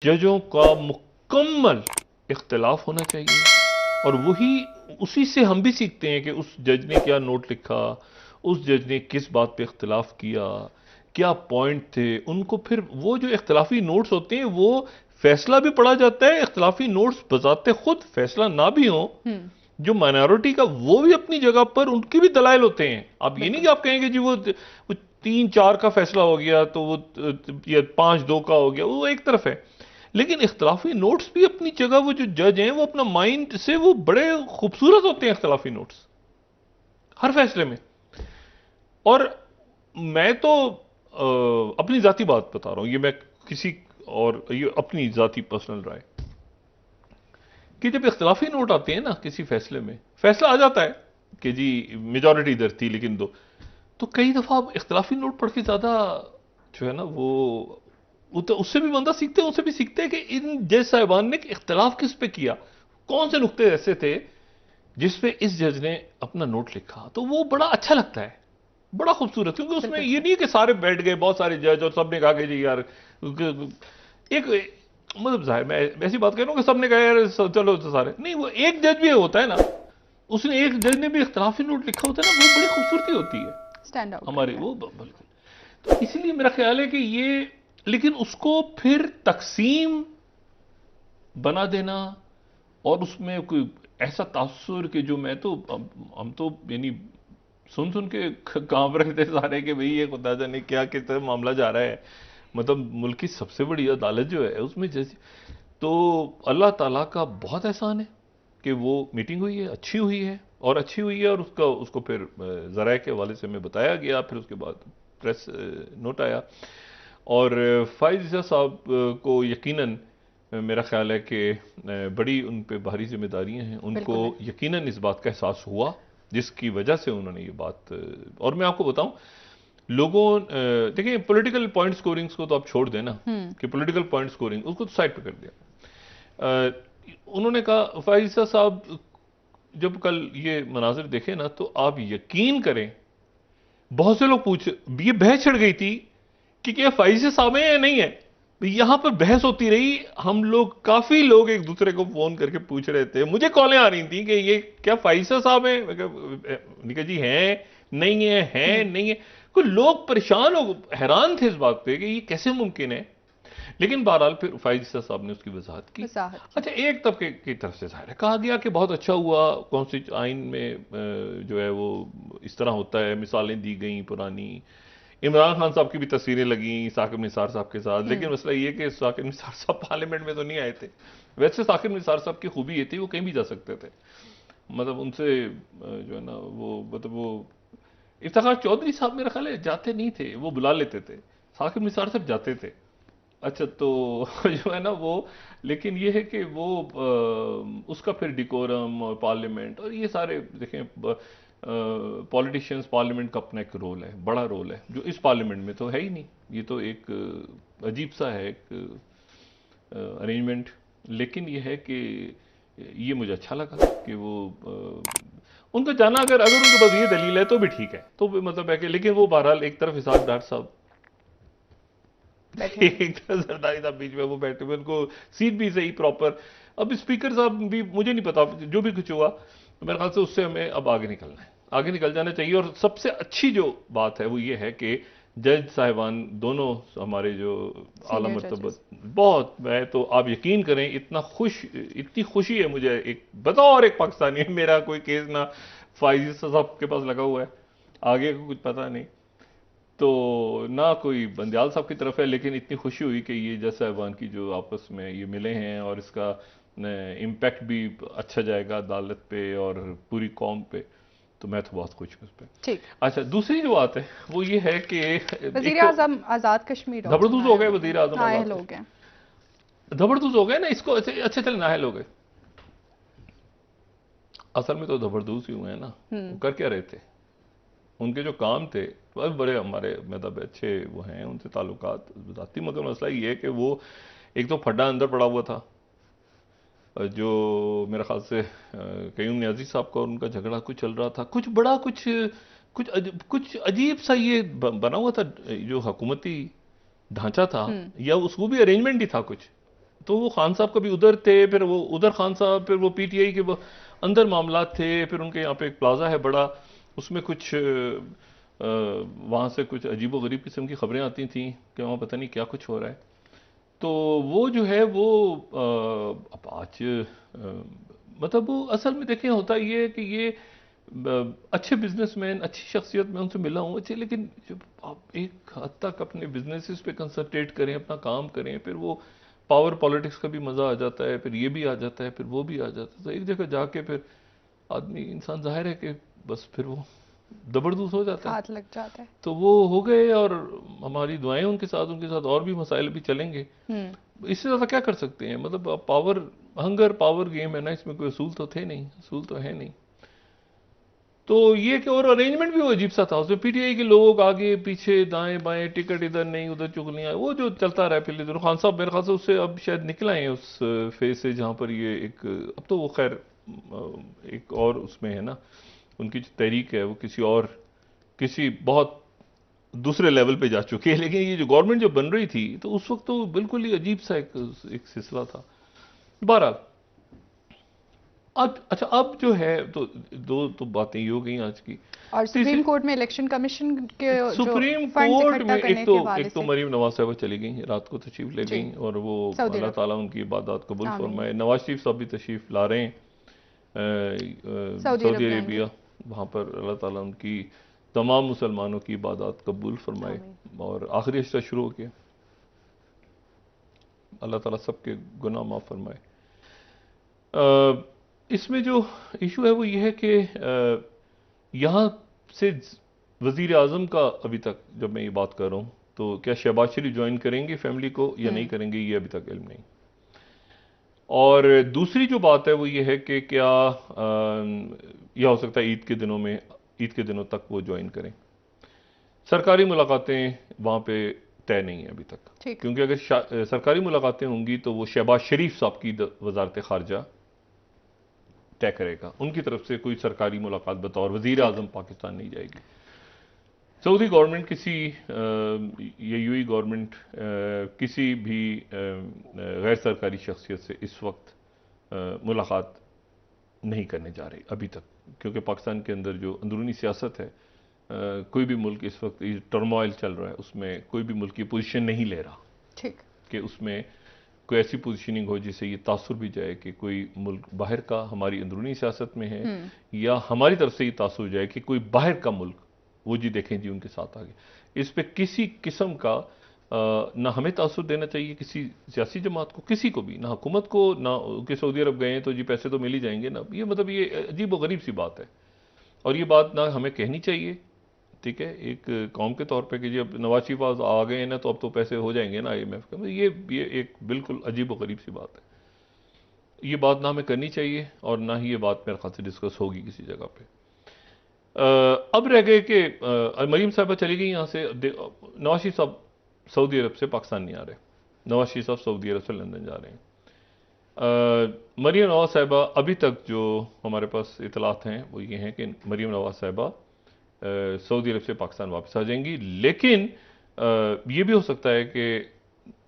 जजों का मुकम्मल इख्तिलाफ होना चाहिए, और वही उसी से हम भी सीखते हैं कि उस जज ने क्या नोट लिखा, उस जज ने किस बात पे इख्तिलाफ किया, क्या पॉइंट थे उनको। फिर वो जो इख्तिलाफी नोट्स होते हैं वो फैसला भी पढ़ा जाता है। इख्तिलाफी नोट्स बजाते खुद फैसला ना भी हो, जो माइनॉरिटी का वो भी अपनी जगह पर उनके भी दलाइल होते हैं। आप ये नहीं बिल्कुल। कि आप कहेंगे जी वो 3-4 का फैसला हो गया तो वो या 5-2 का हो गया, वो एक तरफ है। लेकिन इख्तिलाफी नोट्स भी अपनी जगह, वो जो जज हैं वो अपना माइंड से वो बड़े खूबसूरत होते हैं इख्तिलाफी नोट्स हर फैसले में। और मैं तो अपनी जाती बात बता रहा हूं, ये मैं किसी और, ये अपनी जाती पर्सनल राय, कि जब इख्तिलाफी नोट आते हैं ना किसी फैसले में, फैसला आ जाता है कि जी मेजॉरिटी इधर थी लेकिन दो, तो कई दफा आप इख्तिलाफी नोट पढ़ के ज्यादा जो है ना वो तो उससे भी बंदा सीखते हैं, उससे भी सीखते हैं कि इन जज साहिबान ने इख्तिलाफ किस पे किया, कौन से नुक्ते ऐसे थे जिस पे इस जज ने अपना नोट लिखा। तो वो बड़ा अच्छा लगता है, बड़ा खूबसूरत, क्योंकि उसमें बिल्कुल ये सही। नहीं है कि सारे बैठ गए बहुत सारे जज और सबने कहा कि जी यार एक मतलब जाहिर मैं ऐसी बात कह रहा हूँ कि सबने कहा यार चलो तो सारे नहीं, वो एक जज भी होता है ना, उसने एक जज ने भी इख्तिलाफी नोट लिखा होता है ना, वो बड़ी खूबसूरती होती है स्टैंड आउट हमारे करता है। वो बिल्कुल। तो इसीलिए मेरा ख्याल है कि ये, लेकिन उसको फिर तकसीम बना देना और उसमें कोई ऐसा तासुर कि जो मैं तो हम तो यानी सुन सुन के कांप रहे थे सारे कि भाई ये खुदा जाने क्या किस तरह मामला जा रहा है। मतलब मुल्क की सबसे बड़ी अदालत जो है उसमें जैसे, तो अल्लाह ताला का बहुत एहसान है कि वो मीटिंग हुई है, अच्छी हुई है, और अच्छी हुई है, और उसका उसको फिर ज़राए के हवाले से हमें बताया गया, फिर उसके बाद प्रेस नोट आया। और फ़ाइज़ ईसा साहब को यकीनन मेरा ख्याल है कि बड़ी उन पे भारी जिम्मेदारियां हैं, उनको बिल्कुल है। यकीनन इस बात का एहसास हुआ जिसकी वजह से उन्होंने ये बात और मैं आपको बताऊं, लोगों देखिए पॉलिटिकल पॉइंट स्कोरिंग्स को तो आप छोड़ देना, कि पॉलिटिकल पॉइंट स्कोरिंग उसको तो साइड पे कर दिया। उन्होंने कहा फ़ाइज़ साहब जब कल ये मनाजिर देखे ना, तो आप यकीन करें बहुत से लोग पूछ, ये बहस छिड़ गई थी कि क्या फ़ाइज़ साहब हैं या नहीं है। यहां पर बहस होती रही, हम लोग काफी लोग एक दूसरे को फोन करके पूछ रहे थे, मुझे कॉलें आ रही थी कि ये क्या फ़ाइज़ साहब हैं। मैंने कहा जी हैं नहीं है नहीं है। कोई लोग परेशान हो हैरान थे इस बात पे कि ये कैसे मुमकिन है। लेकिन बहरहाल फिर फ़ाइज़ साहब ने उसकी वजाहत की। वजाहत की। अच्छा, एक तबके की तरफ से जाहिर है कहा गया कि बहुत अच्छा हुआ, कॉन्स्टिट्यूशन आइन में जो है वो इस तरह होता है, मिसालें दी गई पुरानी। इमरान खान साहब की भी तस्वीरें लगी साकिब निसार साहब के साथ, लेकिन मसला ये कि साकिब निसार साहब पार्लियामेंट में तो नहीं आए थे। वैसे साकिब निसार साहब की खूबी ये थी वो कहीं भी जा सकते थे, मतलब उनसे जो है ना वो मतलब वो इफ्तिखार चौधरी साहब मेरा ख्याल है जाते नहीं थे, वो बुला लेते थे। साकिब निसार साहब जाते थे। अच्छा तो जो है ना वो, लेकिन ये है कि वो उसका फिर डिकोरम और पार्लियामेंट और ये सारे देखें, पॉलिटिशियंस पार्लियामेंट का अपना एक रोल है, बड़ा रोल है, जो इस पार्लियामेंट में तो है ही नहीं। ये तो एक अजीब सा है एक अरेंजमेंट। लेकिन ये है कि ये मुझे अच्छा लगा कि वो उनका जाना, अगर अगर उनके पास ये दलील है तो भी ठीक है, तो भी मतलब है कि, लेकिन वो बहरहाल एक तरफ इसाक डार साहब बैठे हैं। एक तरफ जरदारी साहब बीच में वो बैठे हुए, उनको सीट भी सही प्रॉपर। अब स्पीकर साहब भी मुझे नहीं पता जो भी कुछ हुआ, तो मेरे ख्याल से उससे हमें अब आगे निकलना है, आगे निकल जाना चाहिए। और सबसे अच्छी जो बात है वो ये है कि जज साहिबान दोनों हमारे जो आला सीनियर मरतबत, जजेस। बहुत, मैं तो आप यकीन करें इतनी खुशी है मुझे, एक बतौर एक पाकिस्तानी मेरा कोई केस ना फ़ाइज़ साहब के पास लगा हुआ है, आगे का कुछ पता नहीं, तो ना कोई बंदयाल साहब की तरफ है, लेकिन इतनी खुशी हुई कि ये जज साहिबान की जो आपस में ये मिले हैं और इसका इम्पैक्ट भी अच्छा जाएगा अदालत पे और पूरी कौम पे, तो मैं तो बहुत खुश हूँ उस पर। ठीक। अच्छा, दूसरी जो बात है वो ये है कि वजीर एक तो आजम आज़ाद कश्मीर डॉक्टर धबड़दूज हो नायल गए हो गए। वजीर आजम नायल आजाद हो गए। कश्मीर, धबड़दूज हो गए ना, इसको अच्छे अच्छे चले नाहल हो गए। असल में तो धबड़दूज ही हुए हैं ना, वो कर क्या रहे थे, उनके जो काम थे बस बड़े हमारे मतलब अच्छे वो हैं, उनसे ताल्लुकात ज़ाती, मगर मसला ये है कि वो एक तो फड्डा अंदर पड़ा हुआ था, जो मेरे ख्याल से कयूम न्याजी साहब का और उनका झगड़ा कुछ चल रहा था, कुछ बड़ा कुछ अजीब सा ये बना हुआ था जो हुकूमती ढांचा था, या उसको भी अरेंजमेंट ही था कुछ, तो वो खान साहब कभी उधर थे, फिर वो उधर खान साहब, फिर वो पीटीआई के वो अंदर मामला थे, फिर उनके यहाँ पे एक प्लाजा है बड़ा, उसमें कुछ वहाँ से कुछ अजीबो गरीब किस्म की खबरें आती थी कि वहाँ पता नहीं क्या कुछ हो रहा है। तो वो जो है वो अब आज मतलब वो असल में देखें होता ये है कि ये अच्छे बिजनेसमैन, अच्छी शख्सियत, मैं उनसे मिला हूँ अच्छे, लेकिन जब आप एक हद तक अपने बिजनेसेस पे कंसंट्रेट करें, अपना काम करें, फिर वो पावर पॉलिटिक्स का भी मज़ा आ जाता है, फिर ये भी आ जाता है, फिर वो भी आ जाता है, तो एक जगह जाके फिर आदमी इंसान जाहिर है कि बस फिर वो दबरदूस हो जाता है। हाथ लग जाता है। तो वो हो गए, और हमारी दुआएं उनके साथ और भी मसाइल भी चलेंगे। इससे ज़्यादा क्या कर सकते हैं, मतलब पावर हंगर पावर गेम है ना, इसमें कोई असूल तो थे नहीं, असूल तो है नहीं। तो ये कि और अरेंजमेंट भी वो अजीब सा था, उसमें पीटीआई के लोग आगे पीछे दाएं बाएं, टिकट इधर नहीं उधर चुगलियां, वो जो चलता रहा पहले दिन। खान साहब मेरे ख्याल से उससे अब शायद निकल आए हैं उस फेज से जहां पर ये एक, अब तो वो खैर एक और उसमें है ना, उनकी जो तहरीक है वो किसी बहुत दूसरे लेवल पे जा चुकी है। लेकिन ये जो गवर्नमेंट जो बन रही थी तो उस वक्त तो बिल्कुल ही अजीब सा एक सिलसिला था। बहरहाल अब अच्छा, अब जो है तो दो तो बातें ये हो गई आज की। और सुप्रीम कोर्ट में इलेक्शन कमीशन के जो सुप्रीम फंड्स कोर्ट इकट्ठा में करने के हवाले एक तो से मरीम नवाज साहब चली गई, रात को तशरीफ ले जी गई, और वो सऊदी अल्लाह अरब। ताला उनकी इबादत कबूल आमीन। फरमाए। नवाज शरीफ साहब भी तशरीफ ला रहे हैं सऊदी अरब सऊदी जाएंगे। अरेबिया, वहाँ पर अल्लाह ताला उनकी तमाम मुसलमानों की इबादत कबूल फरमाए, आमीन। और आखिरी रिश्ता शुरू हो गया, अल्लाह ताला सबके गुनाह माफ फरमाए। इसमें जो इशू है वो ये है कि यहाँ से वजीर आजम का अभी तक जब मैं ये बात कर रहा हूँ, तो क्या शहबाज शरीफ ज्वाइन करेंगे फैमिली को या नहीं करेंगे, ये अभी तक इल्म नहीं। और दूसरी जो बात है वो ये है कि क्या यह हो सकता है ईद के दिनों तक वो ज्वाइन करें। सरकारी मुलाकातें वहाँ पे तय नहीं है अभी तक, ठीक। क्योंकि अगर सरकारी मुलाकातें होंगी तो वो शहबाज शरीफ साहब की वजारत खारजा तय करेगा, उनकी तरफ से कोई सरकारी मुलाकात बतौर वजीर आजम पाकिस्तान नहीं जाएगी। सऊदी गवर्नमेंट किसी या यूएई गवर्नमेंट किसी भी गैर सरकारी शख्सियत से इस वक्त मुलाकात नहीं करने जा रही अभी तक, क्योंकि पाकिस्तान के अंदर जो अंदरूनी सियासत है, कोई भी मुल्क इस वक्त टर्मोइल चल रहा है, उसमें कोई भी मुल्क की पोजीशन नहीं ले रहा। ठीक। कि उसमें कोई ऐसी पोजीशनिंग हो जिससे ये तासुर भी जाए कि कोई मुल्क बाहर का हमारी अंदरूनी सियासत में है, या हमारी तरफ से ये तासुर जाए कि कोई बाहर का मुल्क वो जी देखें जी उनके साथ आगे। इस पे किसी किस्म का ना हमें तासुर देना चाहिए किसी सियासी जमात को, किसी को भी, ना हुकूमत को, ना कि सऊदी अरब गए हैं तो जी पैसे तो मिल ही जाएंगे ना, ये मतलब ये अजीब व गरीब सी बात है, और ये बात ना हमें कहनी चाहिए। ठीक है, एक कौम के तौर पे कि जी अब नवाज शरीफ आ गए हैं ना तो अब तो पैसे हो जाएंगे ना आईएमएफ का, ये एक बिल्कुल अजीब व गरीब सी बात है। ये बात ना हमें करनी चाहिए, और ना ही ये बात मेरे ख्याल से डिस्कस होगी किसी जगह पे। अब रह गए कि मरीम साहबा चली गई यहाँ से, नवाज शरीफ साहब सऊदी अरब से पाकिस्तान नहीं आ रहे, नवाज शरीफ साहब सऊदी अरब से लंदन जा रहे हैं। मरीम नवाज साहिबा अभी तक जो हमारे पास इतलात हैं वो ये हैं कि मरीम नवाज साहिबा सऊदी अरब से पाकिस्तान वापस आ जाएंगी, लेकिन ये भी हो सकता है कि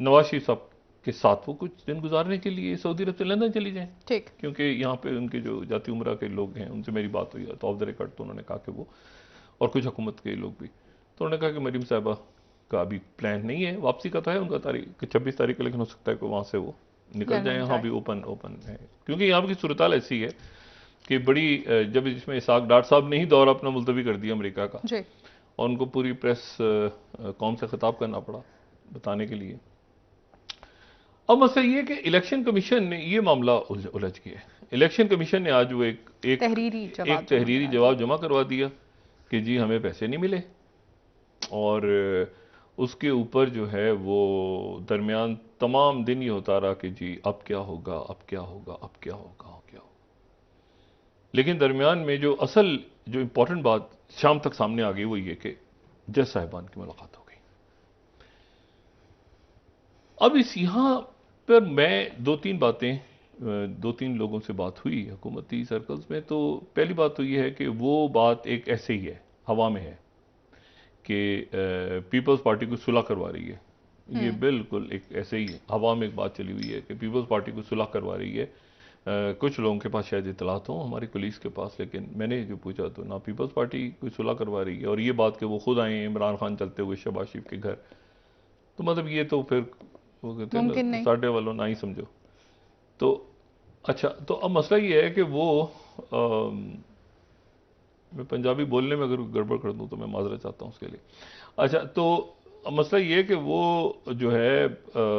नवाज शरीफ साहब के साथ वो कुछ दिन गुजारने के लिए सऊदी अरब से लंदन चली जाएं। ठीक। क्योंकि यहाँ पे उनके जो जाती उम्रा के लोग हैं उनसे मेरी बात हुई तो ऑफ द रिकॉर्ड, तो उन्होंने कहा कि वो, और कुछ हुकूमत के लोग भी, तो उन्होंने कहा कि मरीम साहिबा का अभी प्लान नहीं है, वापसी का तो है उनका तारीख 26 तारीख का, लेकिन हो सकता है कि वहाँ से वो निकल जाए। यहाँ भी ओपन है, क्योंकि यहाँ की सूरत हाल ऐसी है कि बड़ी जब इसमें इसाक डार साहब ने ही दौरा अपना मुलतवी कर दिया अमेरिका का, और उनको पूरी प्रेस कौम से खिताब करना पड़ा बताने के लिए। अब मसला ये कि इलेक्शन कमीशन ने ये मामला उलझ गया। इलेक्शन कमीशन ने आज वो एक तहरीरी जवाब जमा करवा दिया कि जी हमें पैसे नहीं मिले, और उसके ऊपर जो है वो दरमियान तमाम दिन ये होता रहा कि जी अब क्या होगा, अब क्या होगा, अब क्या होगा, अब क्या होगा। लेकिन दरमियान में जो असल जो इंपॉर्टेंट बात शाम तक सामने आ गई वो ये कि जज साहिबान की मुलाकात हो गई। अब इस यहाँ पर मैं दो तीन लोगों से बात हुई हुकूमती सर्कल्स में, तो पहली बात तो ये है कि वो बात एक ऐसे ही है, हवा में है, कि पीपल्स पार्टी को सुलह करवा रही है ये बिल्कुल एक ऐसे ही हवा में एक बात चली हुई है कि पीपल्स पार्टी को सुलह करवा रही है। कुछ लोगों के पास शायद इतलात हो, हमारी पुलिस के पास, लेकिन मैंने जो पूछा तो ना पीपल्स पार्टी कोई सुलह करवा रही है, और ये बात कि वो खुद आए हैं इमरान खान चलते हुए शहबाज शरीफ के घर, तो मतलब ये तो फिर वो कहते हैं मुमकिन ना नहीं। साढ़े वालों ना ही समझो। तो अच्छा, तो अब मसला ये है कि वो मैं पंजाबी बोलने में अगर गड़बड़ कर दूं तो मैं माजरत चाहता हूँ उसके लिए। अच्छा, तो अब मसला ये है कि वो जो है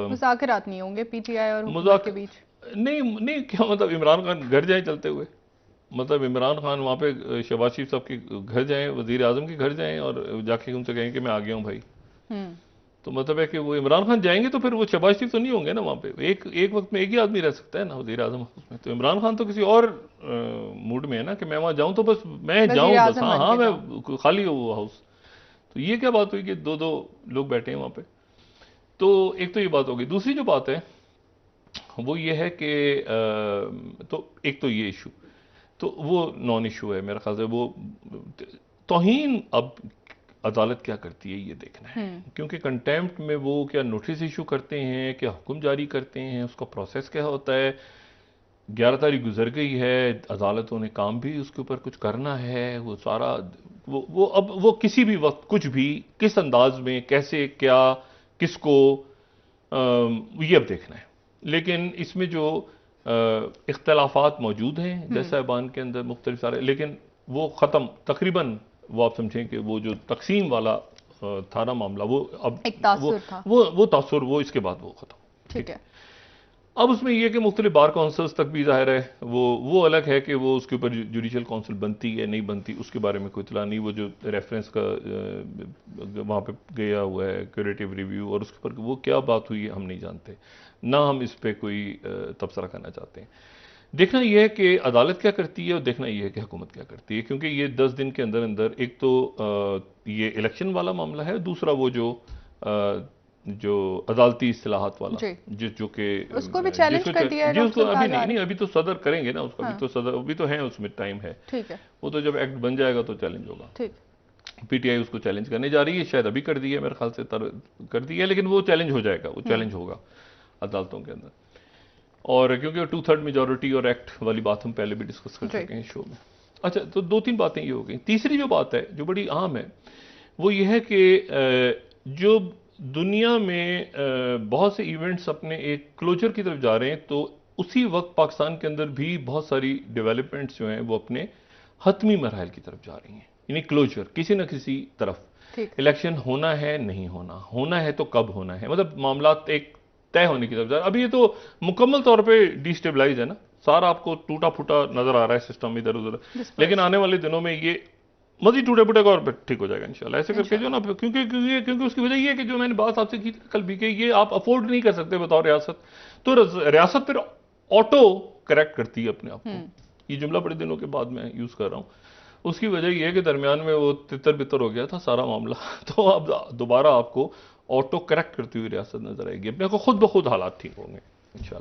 मुज़ाकरात नहीं होंगे पीटीआई और हुकूमत के मुज़ाक बीच? नहीं नहीं, क्या मतलब इमरान खान घर जाए चलते हुए, मतलब इमरान खान वहाँ पे शहबाज शरीफ साहब के घर जाएं, वजीर आजम के घर जाएं और जाके उनसे कहें कि मैं आ गया हूँ भाई, तो मतलब है कि वो इमरान खान जाएंगे तो फिर वो शहबाज शरीफ तो नहीं होंगे ना वहाँ पे। एक वक्त में एक ही आदमी रह सकता है ना वजीर आजम में, तो इमरान खान तो किसी और मूड में है ना कि मैं वहाँ जाऊँ तो बस मैं जाऊँ बस, हाँ हाँ मैं खाली हो वो हाउस। तो ये क्या बात हुई कि दो दो लोग बैठे हैं वहाँ पे। तो एक तो ये बात होगी। दूसरी जो बात है वो ये है कि तो एक तो ये इशू तो वो नॉन इशू है मेरा ख्याल से। वो तौहीन अब अदालत क्या करती है ये देखना है, क्योंकि कंटेम्प्ट में वो क्या नोटिस इशू करते हैं, क्या हुक्म जारी करते हैं, उसका प्रोसेस क्या होता है। 11 तारीख गुजर गई है, अदालतों ने काम भी उसके ऊपर कुछ करना है, वो सारा वो अब वो किसी भी वक्त कुछ भी किस अंदाज में कैसे क्या किसको ये अब देखना है। लेकिन इसमें जो इख्तलाफात मौजूद हैं जज साहिबान के अंदर मुख्तलिफ सारे, लेकिन वो ख़त्म तकरीबन, वो आप समझें कि वो जो तकसीम वाला था ना मामला, वो अब एक तासुर था, वो तासुर वो इसके बाद वो ख़त्म। ठीक है। अब उसमें यह कि मुख्तलिफ बार काउंसिल्स तक भी जाहिर है वो अलग है कि वो उसके ऊपर जुडिशल काउंसिल बनती है नहीं बनती, उसके बारे में कोई इतला नहीं। वो जो रेफरेंस का वहाँ पे गया हुआ है क्यूरेटिव रिव्यू, और उसके ऊपर वो क्या बात हुई है हम नहीं जानते, ना हम इस पर कोई तबसरा करना चाहते हैं। देखना यह है कि अदालत क्या करती है और देखना यह है कि हुकूमत क्या करती है, क्योंकि ये 10 दिन के अंदर अंदर एक तो ये इलेक्शन वाला मामला है, दूसरा वो जो अदालती इस्तिलाहात वाला जो कि उसको भी चैलेंज कर दिया है, उसको अभी नहीं, अभी तो सदर करेंगे ना उसको। हाँ। अभी तो सदर अभी तो है, उसमें टाइम है, ठीक है। वो तो जब एक्ट बन जाएगा तो चैलेंज होगा। ठीक। पीटीआई उसको चैलेंज करने जा रही है, शायद अभी कर दी है मेरे ख्याल से, कर दी है, लेकिन वो चैलेंज हो जाएगा, वो चैलेंज होगा अदालतों के अंदर। और क्योंकि 2/3 मेजॉरिटी और एक्ट वाली बात हम पहले भी डिस्कस कर चुके हैं शो में। अच्छा, तो 2-3 बातें ये हो गई। तीसरी जो बात है जो बड़ी अहम है वो ये है कि जो दुनिया में बहुत से इवेंट्स अपने एक क्लोजर की तरफ जा रहे हैं, तो उसी वक्त पाकिस्तान के अंदर भी बहुत सारी डेवलपमेंट्स जो हैं वो अपने हतमी मरहल की तरफ जा रही हैं, यानी क्लोजर किसी न किसी तरफ। इलेक्शन होना है नहीं होना है तो कब होना है, मतलब मामला एक तय होने की तरफ जा रहा है। अभी ये तो मुकम्मल तौर पे डिस्टेबलाइज है ना, सारा आपको टूटा फूटा नजर आ रहा है सिस्टम इधर उधर, लेकिन आने वाले दिनों में ये मजीद टूटे फूटे का और ठीक हो जाएगा इंशाल्लाह। ऐसे करके जो ना, क्योंकि उसकी वजह ये है कि जो मैंने बात आपसे की कल भी कि ये आप अफोर्ड नहीं कर सकते बतौर रियासत, तो रियासत फिर ऑटो करेक्ट करती है अपने आप को। ये जुमला बड़े दिनों के बाद मैं यूज कर रहा हूँ। उसकी वजह यह है कि दरमियान में वो तितर बितर हो गया था सारा मामला, तो अब दोबारा आपको ऑटो करेक्ट करती हुई रियासत नजर आएगी, अपने को खुद ब खुद हालात ठीक होंगे इंशाल्लाह।